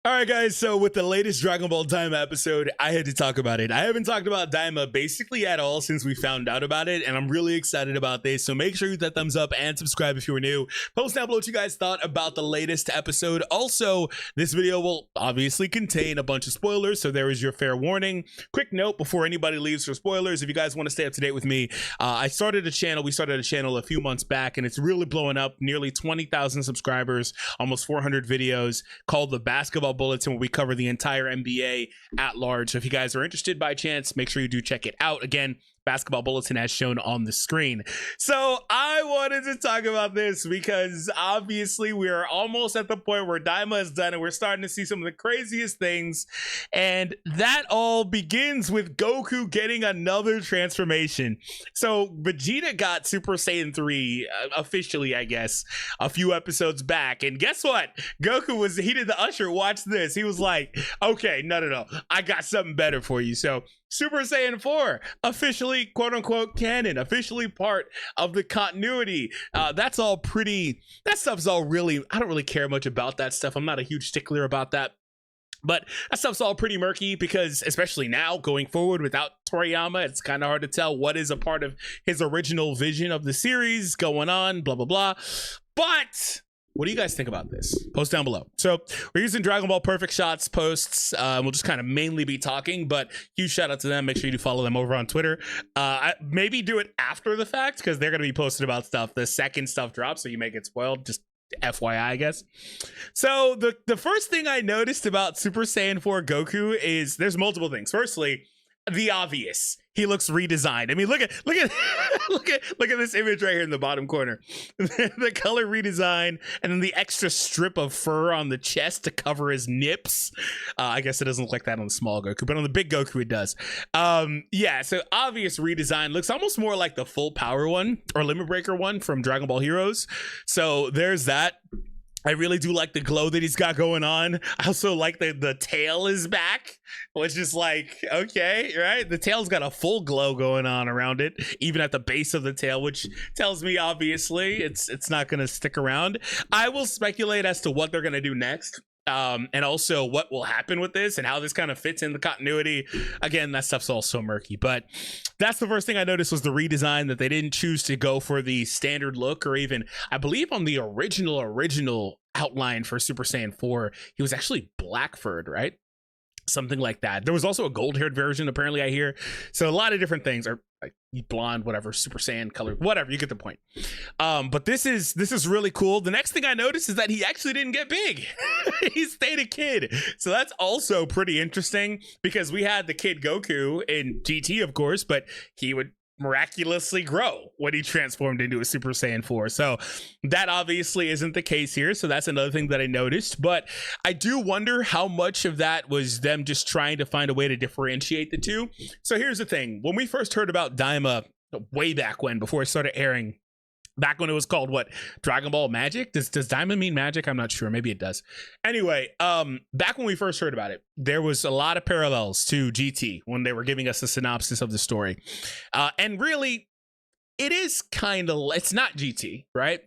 All right, guys, so with the latest Dragon Ball Daima episode, I had to talk about it. I haven't talked about Daima basically at all since we found out about it, and I'm really excited about this, so make sure you hit that thumbs up and subscribe if you are new. Post down below what you guys thought about the latest episode. Also, this video will obviously contain a bunch of spoilers, so there is your fair warning. Quick note before anybody leaves for spoilers, if you guys want to stay up to date with me, we started a channel a few months back, and it's really blowing up, nearly 20,000 subscribers, almost 400 videos, called the Basketball Bulletin, where we cover the entire NBA at large. So if you guys are interested by chance, make sure you do check it out. Again, Basketball Bulletin as shown on the screen. So I wanted to talk about this because obviously we are almost at the point where Daima is done and we're starting to see some of the craziest things, and that all begins with Goku getting another transformation. So Vegeta got Super Saiyan 3 officially, I guess, a few episodes back, and guess what? Goku he did the Usher. Watch this. He was like, okay, no, I got something better for you. So Super Saiyan 4 officially, quote unquote, canon, officially part of the continuity. That's all pretty, that stuff's all really, I don't really care much about that stuff. I'm not a huge stickler about that. But that stuff's all pretty murky because, especially now, going forward without Toriyama, it's kind of hard to tell what is a part of his original vision of the series going on, blah, blah, blah. But what do you guys think about this? Post down below. So we're using Dragon Ball Perfect Shots posts. We'll just kind of mainly be talking, but huge shout out to them. Make sure you do follow them over on Twitter. Maybe do it after the fact because they're going to be posting about stuff the second stuff drops, so you may get spoiled. Just FYI, I guess. So the first thing I noticed about Super Saiyan 4 Goku is there's multiple things. Firstly, the obvious. He looks redesigned. I mean, look at look at this image right here in the bottom corner. The color redesign, and then the extra strip of fur on the chest to cover his nips. I guess it doesn't look like that on the small Goku, but on the big Goku it does. Yeah, so obvious redesign. Looks almost more like the full power one or Limit Breaker one from Dragon Ball Heroes. So there's that. I really do like the glow that he's got going on. I also like the tail is back, which is like, okay, right? The tail's got a full glow going on around it, even at the base of the tail, which tells me obviously it's not going to stick around. I will speculate as to what they're going to do next. And also what will happen with this and how this kind of fits in the continuity. Again, that stuff's all so murky, but that's the first thing I noticed was the redesign, that they didn't choose to go for the standard look, or even I believe on the original outline for Super Saiyan 4 he was actually black furred, right? Something like that. There was also a gold haired version, apparently, I hear. So a lot of different things, are like blonde, whatever, Super Saiyan color, whatever, you get the point. But this is really cool. The next thing I noticed is that he actually didn't get big. He stayed a kid. So that's also pretty interesting because we had the kid Goku in GT, of course, but he would miraculously grow when he transformed into a Super Saiyan 4. So that obviously isn't the case here. So that's another thing that I noticed, but I do wonder how much of that was them just trying to find a way to differentiate the two. So here's the thing. When we first heard about Daima way back when, before it started airing, back when it was called what, Dragon Ball Magic? Does Daima mean magic? I'm not sure. Maybe it does. Anyway, back when we first heard about it, there was a lot of parallels to GT when they were giving us a synopsis of the story. And really, it is kind of, it's not GT, right?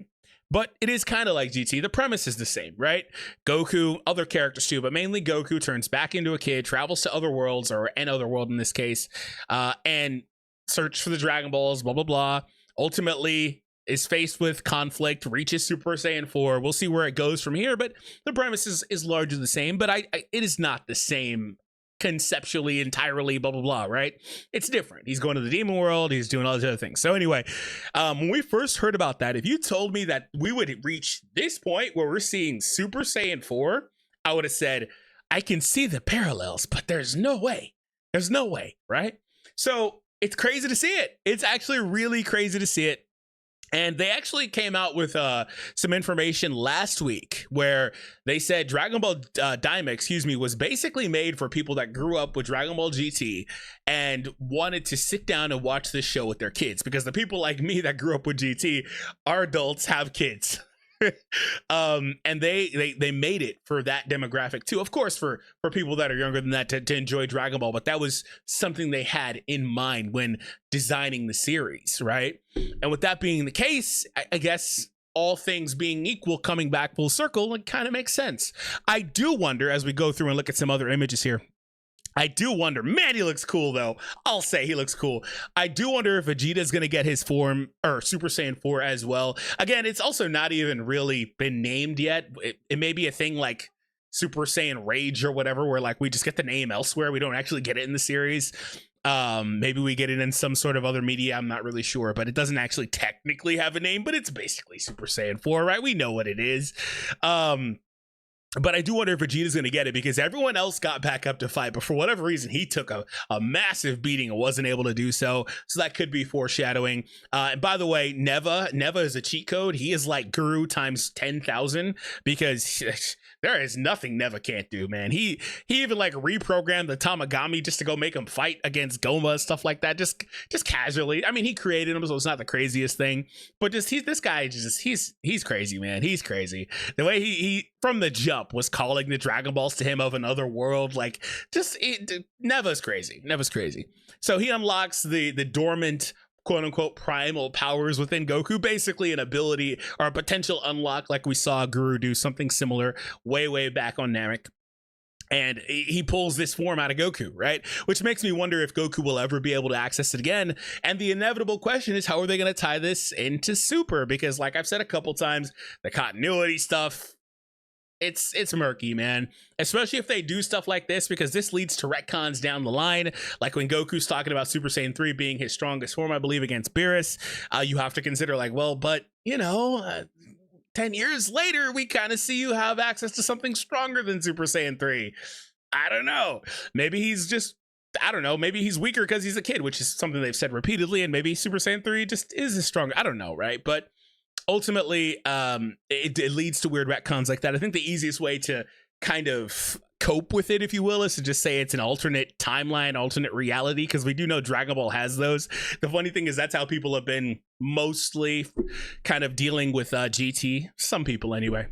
But it is kind of like GT. The premise is the same, right? Goku, other characters too, but mainly Goku turns back into a kid, travels to other worlds, or an other world in this case, and search for the Dragon Balls, blah, blah, blah. Ultimately, is faced with conflict, reaches Super Saiyan 4. We'll see where it goes from here, but the premise is largely the same, but it is not the same conceptually entirely, blah, blah, blah, right? It's different. He's going to the demon world. He's doing all these other things. So anyway, when we first heard about that, if you told me that we would reach this point where we're seeing Super Saiyan 4, I would have said, I can see the parallels, but there's no way. There's no way, right? So it's crazy to see it. It's actually really crazy to see it. And they actually came out with some information last week where they said Dragon Ball Daima, was basically made for people that grew up with Dragon Ball GT and wanted to sit down and watch this show with their kids, because the people like me that grew up with GT, our adults have kids. And they made it for that demographic too, of course, for people that are younger than that to enjoy Dragon Ball, but that was something they had in mind when designing the series, right? And with that being the case, I guess all things being equal, coming back full circle, it kind of makes sense. I do wonder, as we go through and look at some other images here, I do wonder, man, he looks cool though. I'll say he looks cool. I do wonder if Vegeta's going to get his form or Super Saiyan 4 as well. Again, it's also not even really been named yet. It may be a thing like Super Saiyan Rage or whatever, where like we just get the name elsewhere. We don't actually get it in the series. Maybe we get it in some sort of other media. I'm not really sure, but it doesn't actually technically have a name, but it's basically Super Saiyan 4, right? We know what it is. But I do wonder if Vegeta's going to get it, because everyone else got back up to fight, but for whatever reason, he took a massive beating and wasn't able to do so. So that could be foreshadowing. And by the way, Neeva is a cheat code. He is like Guru times 10,000, because there is nothing Neeva can't do, man. He even like reprogrammed the Tamagami just to go make him fight against Goma, stuff like that, just casually. I mean, he created him, so it's not the craziest thing, but just this guy he's crazy, man. He's crazy. The way he from the jump was calling the Dragon Balls to him of another world, like Neva's crazy. Neva's crazy. So he unlocks the dormant, quote unquote, primal powers within Goku, basically an ability or a potential unlock, like we saw Guru do something similar way back on Namek. And he pulls this form out of Goku, right? Which makes me wonder if Goku will ever be able to access it again. And the inevitable question is, how are they going to tie this into Super? Because like I've said a couple times, the continuity stuff, it's murky, man, especially if they do stuff like this, because this leads to retcons down the line, like when Goku's talking about Super Saiyan 3 being his strongest form, I believe, against Beerus. You have to consider like, well, but 10 years later we kind of see you have access to something stronger than Super Saiyan 3. I don't know, maybe he's just, I don't know, maybe he's weaker because he's a kid, which is something they've said repeatedly, and maybe Super Saiyan 3 just is as strong. I don't know, right? But ultimately, it leads to weird retcons like that. I think the easiest way to kind of cope with it, if you will, is to just say it's an alternate timeline, alternate reality, because we do know Dragon Ball has those. The funny thing is that's how people have been mostly kind of dealing with GT, some people anyway,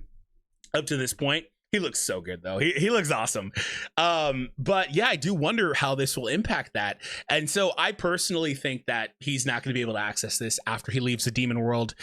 up to this point. He looks so good though. He looks awesome. But yeah, I do wonder how this will impact that. And so I personally think that he's not going to be able to access this after he leaves the demon world.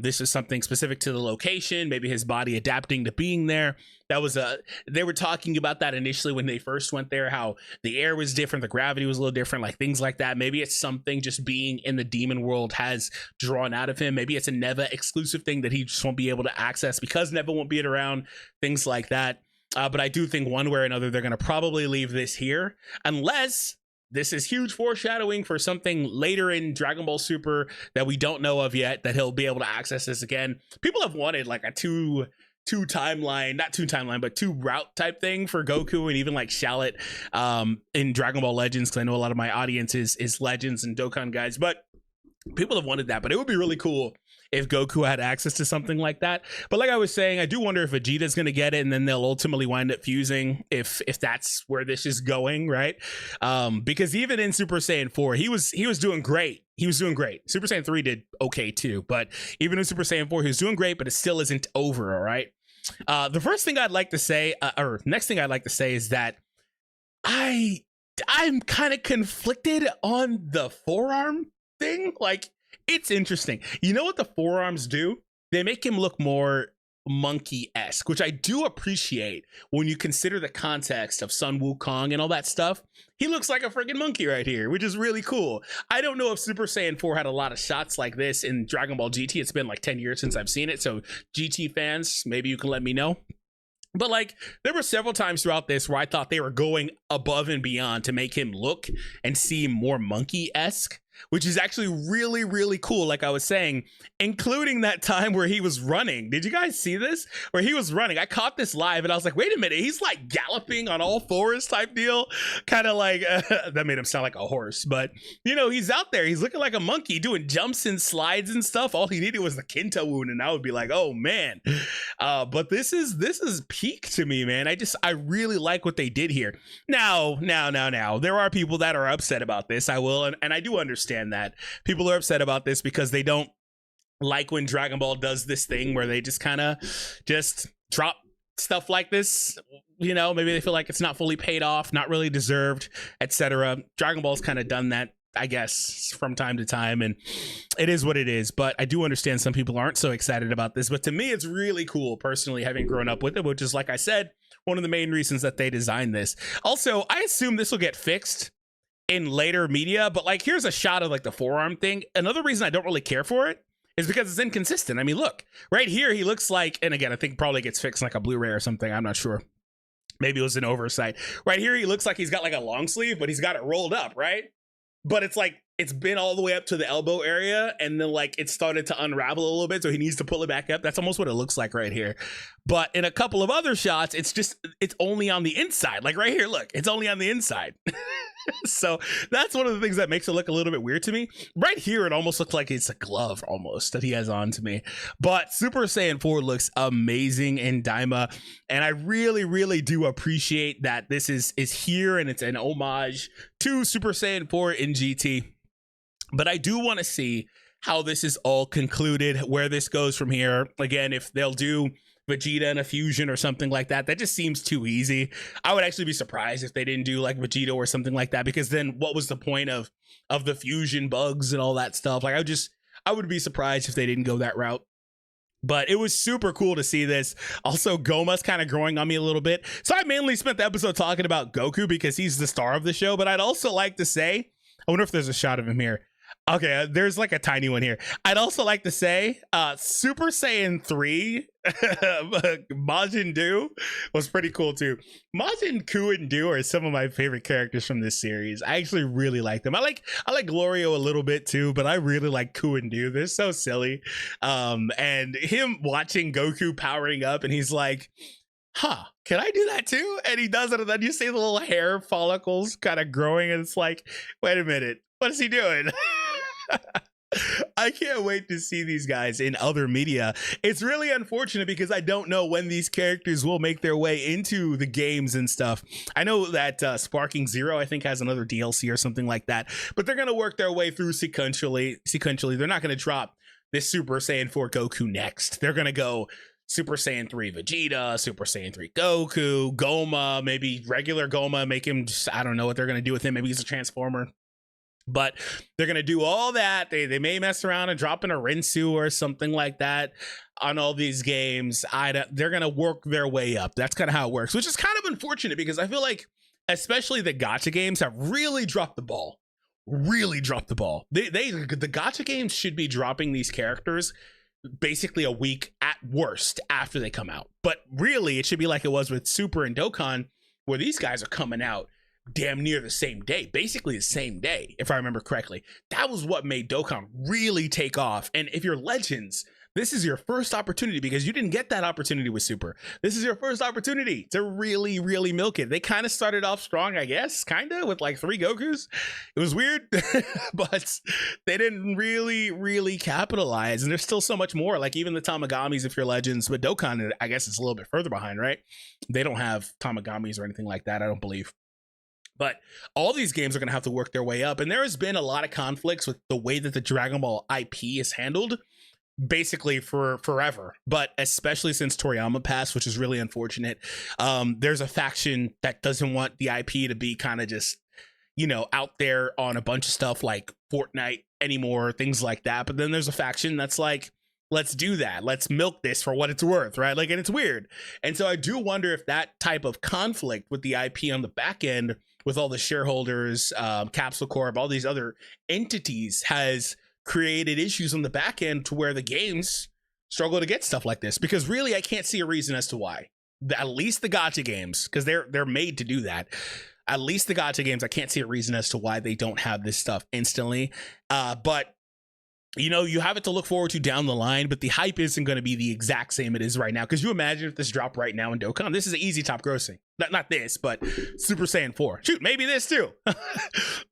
This is something specific to the location, maybe his body adapting to being there. They were talking about that initially when they first went there, how the air was different, the gravity was a little different, like things like that. Maybe it's something just being in the demon world has drawn out of him. Maybe it's a Neeva exclusive thing that he just won't be able to access because Neeva won't be around, things like that. But I do think one way or another, they're going to probably leave this here, unless this is huge foreshadowing for something later in Dragon Ball Super that we don't know of yet, that he'll be able to access this again. People have wanted like a two route type thing for Goku, and even like Shallot in Dragon Ball Legends, because I know a lot of my audience is Legends and Dokkan guys, but people have wanted that. But it would be really cool if Goku had access to something like that. But like I was saying, I do wonder if Vegeta's going to get it, and then they'll ultimately wind up fusing if that's where this is going, right? Because even in Super Saiyan 4, he was doing great. He was doing great. Super Saiyan 3 did okay too, but even in Super Saiyan 4, he was doing great, but it still isn't over, all right? The first thing I'd like to say, or next thing I'd like to say, is that I'm kind of conflicted on the forearm thing. Like, it's interesting. You know what the forearms do? They make him look more monkey-esque, which I do appreciate when you consider the context of Sun Wukong and all that stuff. He looks like a freaking monkey right here, which is really cool. I don't know if Super Saiyan 4 had a lot of shots like this in Dragon Ball GT. It's been like 10 years since I've seen it, so GT fans, maybe you can let me know. But like, there were several times throughout this where I thought they were going above and beyond to make him look and seem more monkey-esque, which is actually really, really cool, like I was saying, including that time where he was running. Did you guys see this? Where he was running. I caught this live and I was like, wait a minute, he's like galloping on all fours type deal. Kind of like, that made him sound like a horse, but you know, he's out there. He's looking like a monkey doing jumps and slides and stuff. All he needed was the Kinta wound and I would be like, oh man. But this is peak to me, man. I really like what they did here. Now, there are people that are upset about this. I will, and I do understand that people are upset about this because they don't like when Dragon Ball does this thing where they just kind of just drop stuff like this. You know, maybe they feel like it's not fully paid off, not really deserved, etc. Dragon Ball's kind of done that I guess, from time to time, and it is what it is. But I do understand some people aren't so excited about this. But to me, it's really cool, personally, having grown up with it, which is, like I said, one of the main reasons that they designed this. Also, I assume this will get fixed in later media, but like, here's a shot of like the forearm thing. Another reason I don't really care for it is because it's inconsistent. I mean, look, right here, he looks like, and again, I think probably gets fixed in like a Blu-ray or something. I'm not sure. Maybe it was an oversight. Right here, he looks like he's got like a long sleeve, but he's got it rolled up, right? But it's like, it's been all the way up to the elbow area, and then like it started to unravel a little bit, so he needs to pull it back up. That's almost what it looks like right here. But in a couple of other shots, it's only on the inside. Like right here, look, it's only on the inside. So that's one of the things that makes it look a little bit weird to me. Right here, it almost looks like it's a glove almost that he has on to me. But Super Saiyan 4 looks amazing in Daima, and I really, really do appreciate that this is here, and it's an homage to Super Saiyan 4 in GT. But I do want to see how this is all concluded, where this goes from here. Again, if they'll do Vegeta and a fusion or something like that, that just seems too easy. I would actually be surprised if they didn't do like Vegeta or something like that, because then what was the point of the fusion bugs and all that stuff? Like, I would be surprised if they didn't go that route. But it was super cool to see this. Also, Goma's kind of growing on me a little bit. So I mainly spent the episode talking about Goku because he's the star of the show, but I'd also like to say, I wonder if there's a shot of him here. Okay, there's like a tiny one here. I'd also like to say Super Saiyan 3 Majin Du was pretty cool too. Majin Ku and Du are some of my favorite characters from this series. I actually really like them. I like Glorio a little bit too, but I really like Ku and Du. They're so silly. And him watching Goku powering up, and he's like, huh, can I do that too? And he does it, and then you see the little hair follicles kind of growing, and it's like, wait a minute, what is he doing? I can't wait to see these guys in other media. It's really unfortunate because I don't know when these characters will make their way into the games and stuff. I know that Sparking Zero, I think, has another DLC or something like that, but they're going to work their way through sequentially. They're not going to drop this Super Saiyan 4 Goku next. They're going to go Super Saiyan 3 Vegeta, Super Saiyan 3 Goku, Goma, maybe regular Goma, make him just, I don't know what they're going to do with him. Maybe he's a Transformer. But they're going to do all that. They may mess around and drop in a Rinsu or something like that on all these games. They're going to work their way up. That's kind of how it works, which is kind of unfortunate because I feel like especially the gacha games have really dropped the ball. Really dropped the ball. The gacha games should be dropping these characters basically a week at worst after they come out. But really, it should be like it was with Super and Dokkan, where these guys are coming out damn near the same day, basically the same day, if I remember correctly. That was what made Dokkan really take off. And if you're Legends, this is your first opportunity, because you didn't get that opportunity with Super. This is your first opportunity to really, really milk it. They kind of started off strong, I guess, kind of, with like 3 Gokus. It was weird, but they didn't really capitalize. And there's still so much more, like even the Tamagamis if you're Legends. But Dokkan, I guess, is a little bit further behind, right? They don't have Tamagamis or anything like that, I don't believe. But all these games are going to have to work their way up. And there has been a lot of conflicts with the way that the Dragon Ball IP is handled, basically for forever. But especially since Toriyama passed, which is really unfortunate. There's a faction that doesn't want the IP to be kind of just, you know, out there on a bunch of stuff like Fortnite anymore, things like that. But then there's a faction that's like, let's do that. Let's milk this for what it's worth, right? Like, and it's weird. And so I do wonder if that type of conflict with the IP on the back end, with all the shareholders, Capsule Corp, all these other entities, has created issues on the back end to where the games struggle to get stuff like this. Because really, I can't see a reason as to why. At least the gacha games, because they're made to do that. At least the gacha games, I can't see a reason as to why they don't have this stuff instantly. But you know, you have it to look forward to down the line, but the hype isn't going to be the exact same it is right now. Because you imagine if this dropped right now in Dokkan, this is an easy top grossing. Not this, but Super Saiyan 4. Shoot, maybe this too.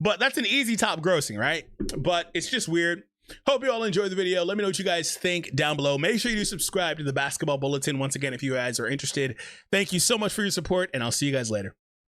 But that's an easy top grossing, right? But it's just weird. Hope you all enjoyed the video. Let me know what you guys think down below. Make sure you do subscribe to the Basketball Bulletin once again if you guys are interested. Thank you so much for your support, and I'll see you guys later.